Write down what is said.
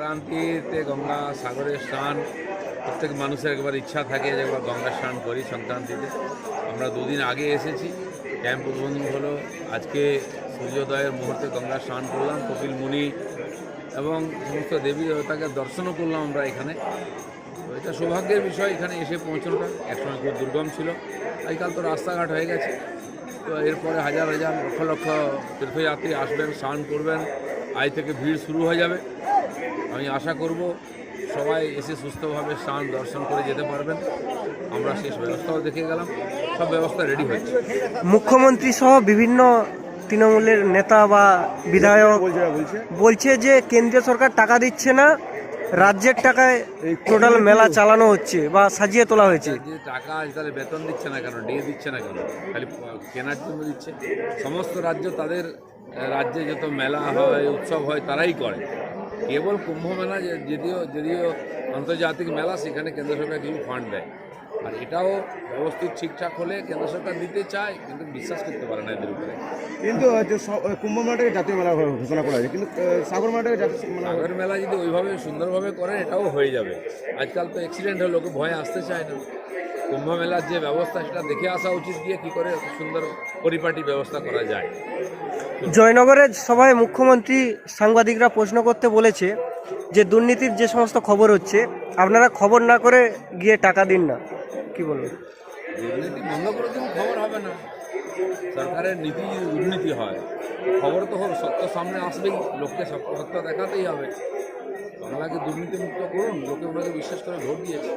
সংক্রান্তিতে গঙ্গা সাগরে স্নান প্রত্যেক মানুষের একবার ইচ্ছা থাকে যে একবার গঙ্গা স্নান করি সংক্রান্তিতে। আমরা দুদিন আগে এসেছি, ক্যাম্প উদ্বোধন হলো, আজকে সূর্যোদয়ের মুহূর্তে গঙ্গা স্নান করলাম, কপিল মুনি এবং সমস্ত দেবী দেবতাকে দর্শনও করলাম আমরা এখানে। তো এটা সৌভাগ্যের বিষয় এখানে এসে পৌঁছানোটা। একসময় খুব দুর্গম ছিল, আজকাল তো রাস্তাঘাট হয়ে গেছে। তো এরপরে হাজার হাজার লক্ষ লক্ষ তীর্থযাত্রী আসবেন, স্নান করবেন, আজ থেকে ভিড় শুরু হয়ে যাবে। আমি আশা করব সবাই এসে সুস্থভাবে স্নান দর্শন করে যেতে পারবেন। আমরা শেষ ব্যবস্থাও দেখে গেলাম, সব ব্যবস্থা রেডি হয়েছে। মুখ্যমন্ত্রী সহ বিভিন্ন তৃণমূলের নেতা বা বিধায়ক বলছে যে কেন্দ্রীয় সরকার টাকা দিচ্ছে না, রাজ্যের টাকায় টোটাল মেলা চালানো হচ্ছে বা সাজিয়ে তোলা হয়েছে। যে টাকা আছে তাহলে বেতন দিচ্ছে না কেন, ডিএ দিচ্ছে না কেন, খালি কেনার জন্য দিচ্ছে? সমস্ত রাজ্য তাদের রাজ্যে যত মেলা হয় উৎসব হয় তারাই করে। কেবল কুম্ভ মেলা যদিও আন্তর্জাতিক মেলা, সেখানে কেন্দ্র সরকার কিছু ফান্ড দেয়। আর এটাও ব্যবস্থিত ঠিকঠাক হলে কেন্দ্র সরকার দিতে চায়, কিন্তু বিশ্বাস করতে পারে না এদের উপরে। কিন্তু কুম্ভ মেলাটাকে জাতীয় মেলা ঘোষণা করা হয়েছে, কিন্তু সাগর মেলাটাকে জাতীয় সাগর মেলা যদি ওইভাবে সুন্দরভাবে করেন এটাও হয়ে যাবে। আজকাল তো অ্যাক্সিডেন্ট হলে লোকে ভয়ে আসতে চায় না। কুম্ভ মেলার যে ব্যবস্থা সেটা দেখে আসা উচিত, গিয়ে কী করে সুন্দর পরিপাটি ব্যবস্থা করা যায়। জয়নগরের সভায় মুখ্যমন্ত্রী সাংবাদিকরা প্রশ্ন করতে বলেছে যে দুর্নীতির যে সমস্ত খবর হচ্ছে আপনারা খবর না করে গিয়ে টাকা দিন না, কি বলবেন? দুর্নীতি বন্ধ করে দিন, খবর হবে না। সরকারের নীতি দুর্নীতি হয়, খবর তো সত্য সামনে আসবেই, লোককে সত্য দেখাতেই হবে। বাংলাকে দুর্নীতিমুক্ত করুন, লোকে ওনাকে বিশ্বাস করে ভোট দিয়েছে।